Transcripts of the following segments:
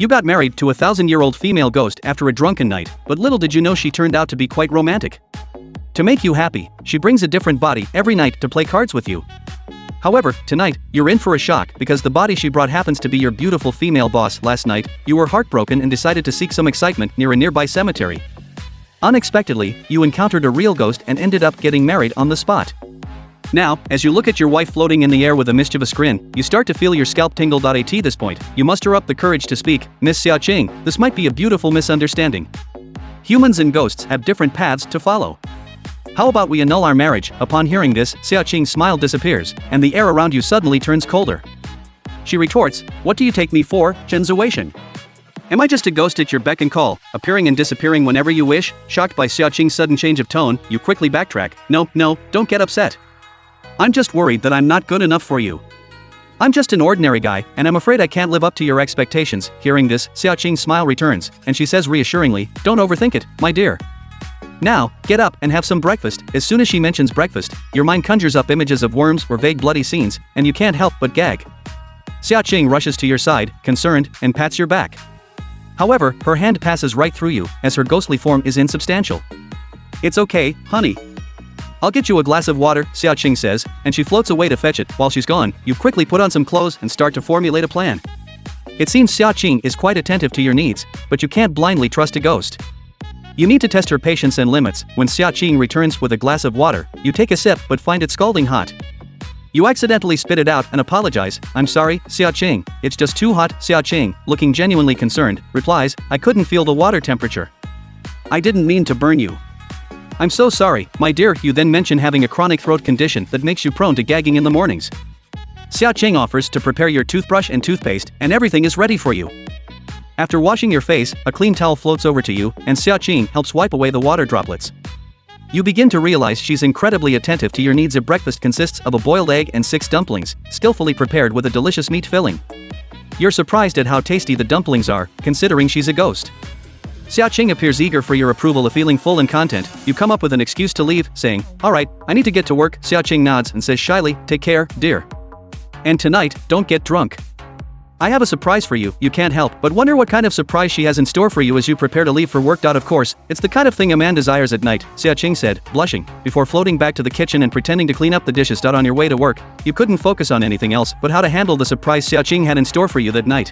You got married to a 1,000-year-old female ghost after a drunken night, but little did you know she turned out to be quite romantic. To make you happy, she brings a different body every night to play cards with you. However, tonight, you're in for a shock because the body she brought happens to be your beautiful female boss. Last night, you were heartbroken and decided to seek some excitement near a nearby cemetery. Unexpectedly, you encountered a real ghost and ended up getting married on the spot. Now, as you look at your wife floating in the air with a mischievous grin, you start to feel your scalp tingle. At this point, you muster up the courage to speak. Miss Xiaoqing, this might be a beautiful misunderstanding. Humans and ghosts have different paths to follow. How about we annul our marriage? Upon hearing this, Xiaoqing's smile disappears, and the air around you suddenly turns colder. She retorts, "What do you take me for, Chen Zuweishan? Am I just a ghost at your beck and call, appearing and disappearing whenever you wish?" Shocked by Xiaoqing's sudden change of tone, you quickly backtrack. No, don't get upset. I'm just worried that I'm not good enough for you. I'm just an ordinary guy, and I'm afraid I can't live up to your expectations. Hearing this, Xiaoqing's smile returns, and she says reassuringly, "Don't overthink it, my dear. Now, get up and have some breakfast." As soon as she mentions breakfast, your mind conjures up images of worms or vague bloody scenes, and you can't help but gag. Xiaoqing rushes to your side, concerned, and pats your back. However, her hand passes right through you, as her ghostly form is insubstantial. "It's okay, honey. I'll get you a glass of water," Xiaoqing says, and she floats away to fetch it. While she's gone, you quickly put on some clothes and start to formulate a plan. It seems Xiaoqing is quite attentive to your needs, but you can't blindly trust a ghost. You need to test her patience and limits. When Xiaoqing returns with a glass of water, you take a sip but find it scalding hot. You accidentally spit it out and apologize. "I'm sorry, Xiaoqing, it's just too hot." Xiaoqing, looking genuinely concerned, replies, "I couldn't feel the water temperature. I didn't mean to burn you. I'm so sorry, my dear." You then mention having a chronic throat condition that makes you prone to gagging in the mornings. Xiaoqing offers to prepare your toothbrush and toothpaste, and everything is ready for you. After washing your face, a clean towel floats over to you, and Xiaoqing helps wipe away the water droplets. You begin to realize she's incredibly attentive to your needs. A breakfast consists of a boiled egg and 6 dumplings, skillfully prepared with a delicious meat filling. You're surprised at how tasty the dumplings are, considering she's a ghost. Xiaoqing appears eager for your approval. Feeling full and content, you come up with an excuse to leave, saying, "Alright, I need to get to work." Xiaoqing nods and says shyly, "Take care, dear. And tonight, don't get drunk. I have a surprise for you." You can't help but wonder what kind of surprise she has in store for you as you prepare to leave for work. Of course, it's the kind of thing a man desires at night, Xiaoqing said, blushing, before floating back to the kitchen and pretending to clean up the dishes. On your way to work, you couldn't focus on anything else but how to handle the surprise Xiaoqing had in store for you that night.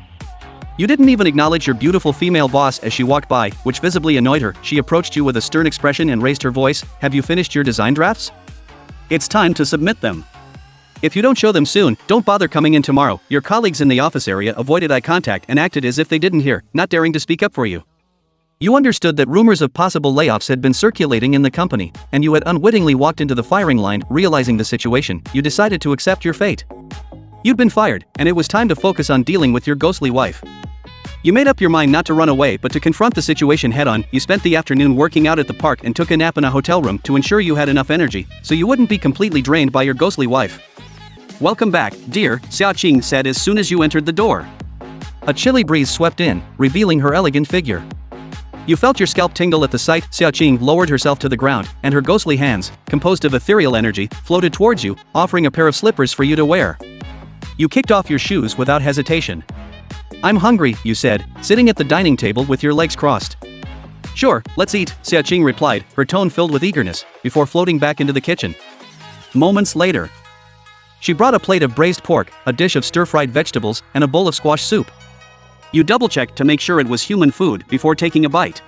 You didn't even acknowledge your beautiful female boss as she walked by, which visibly annoyed her. She approached you with a stern expression and raised her voice, "Have you finished your design drafts? It's time to submit them. If you don't show them soon, don't bother coming in tomorrow." Your colleagues in the office area avoided eye contact and acted as if they didn't hear, not daring to speak up for you. You understood that rumors of possible layoffs had been circulating in the company, and you had unwittingly walked into the firing line. Realizing the situation, you decided to accept your fate. You'd been fired, and it was time to focus on dealing with your ghostly wife. You made up your mind not to run away but to confront the situation head-on. You spent the afternoon working out at the park and took a nap in a hotel room to ensure you had enough energy, so you wouldn't be completely drained by your ghostly wife. "Welcome back, dear," Xiaoqing said as soon as you entered the door. A chilly breeze swept in, revealing her elegant figure. You felt your scalp tingle at the sight. Xiaoqing lowered herself to the ground, and her ghostly hands, composed of ethereal energy, floated towards you, offering a pair of slippers for you to wear. You kicked off your shoes without hesitation. "I'm hungry," you said, sitting at the dining table with your legs crossed. "Sure, let's eat," Xiaoqing replied, her tone filled with eagerness, before floating back into the kitchen. Moments later, she brought a plate of braised pork, a dish of stir-fried vegetables, and a bowl of squash soup. You double-checked to make sure it was human food before taking a bite.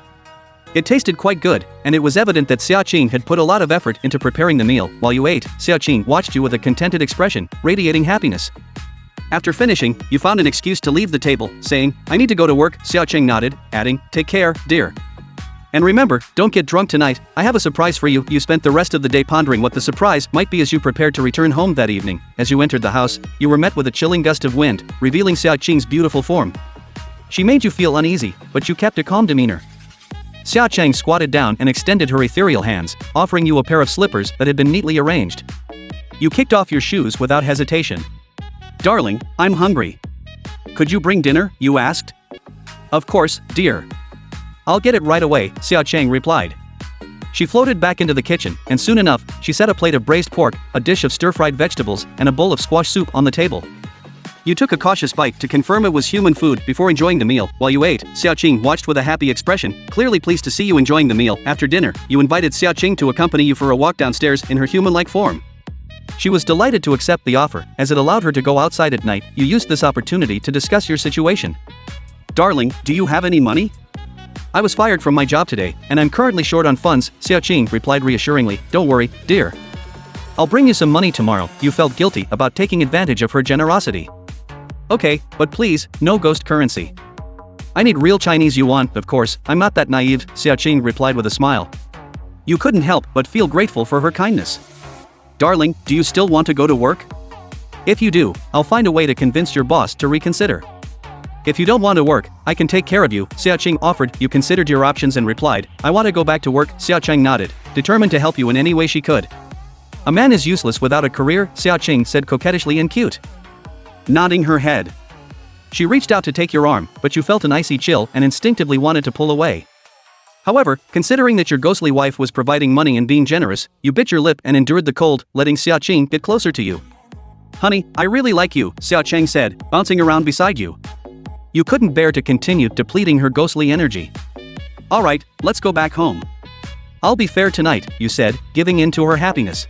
It tasted quite good, and it was evident that Xiaoqing had put a lot of effort into preparing the meal. While you ate, Xiaoqing watched you with a contented expression, radiating happiness. After finishing, you found an excuse to leave the table, saying, "I need to go to work." Xiaoqing nodded, adding, "Take care, dear. And remember, don't get drunk tonight. I have a surprise for you." You spent the rest of the day pondering what the surprise might be as you prepared to return home that evening. As you entered the house, you were met with a chilling gust of wind, revealing Xiaoqing's beautiful form. She made you feel uneasy, but you kept a calm demeanor. Xiaoqing squatted down and extended her ethereal hands, offering you a pair of slippers that had been neatly arranged. You kicked off your shoes without hesitation. "Darling, I'm hungry. Could you bring dinner?" you asked. "Of course, dear. I'll get it right away," Xiaoqing replied. She floated back into the kitchen, and soon enough, she set a plate of braised pork, a dish of stir-fried vegetables, and a bowl of squash soup on the table. You took a cautious bite to confirm it was human food before enjoying the meal. While you ate, Xiaoqing watched with a happy expression, clearly pleased to see you enjoying the meal. After dinner, you invited Xiaoqing to accompany you for a walk downstairs in her human-like form. She was delighted to accept the offer, as it allowed her to go outside at night. You used this opportunity to discuss your situation. Darling, do you have any money? I was fired from my job today, and I'm currently short on funds, Xiaoqing replied reassuringly. Don't worry, dear. I'll bring you some money tomorrow. You felt guilty about taking advantage of her generosity. Okay, but please, no ghost currency. I need real Chinese yuan, of course. I'm not that naive, Xiaoqing replied with a smile. You couldn't help but feel grateful for her kindness. Darling, do you still want to go to work? If you do, I'll find a way to convince your boss to reconsider. If you don't want to work, I can take care of you, Xiaoqing offered. You considered your options and replied, I want to go back to work. Xiaoqing nodded, determined to help you in any way she could. A man is useless without a career, Xiaoqing said coquettishly and cute. Nodding her head. She reached out to take your arm, but you felt an icy chill and instinctively wanted to pull away. However, considering that your ghostly wife was providing money and being generous, you bit your lip and endured the cold, letting Xiaoqing get closer to you. Honey, I really like you, Xiaoqing said, bouncing around beside you. You couldn't bear to continue depleting her ghostly energy. Alright, let's go back home. I'll be fair tonight, you said, giving in to her happiness.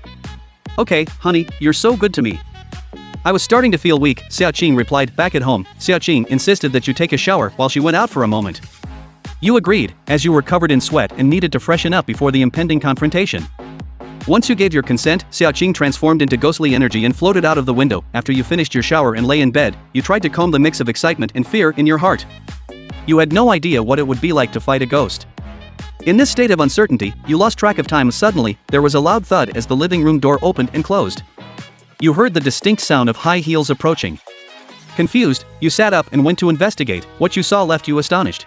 Okay, honey, you're so good to me. I was starting to feel weak, Xiaoqing replied. Back at home, Xiaoqing insisted that you take a shower while she went out for a moment. You agreed, as you were covered in sweat and needed to freshen up before the impending confrontation. Once you gave your consent, Xiaoqing transformed into ghostly energy and floated out of the window. After you finished your shower and lay in bed, you tried to calm the mix of excitement and fear in your heart. You had no idea what it would be like to fight a ghost. In this state of uncertainty, you lost track of time. Suddenly, there was a loud thud as the living room door opened and closed. You heard the distinct sound of high heels approaching. Confused, you sat up and went to investigate. What you saw left you astonished.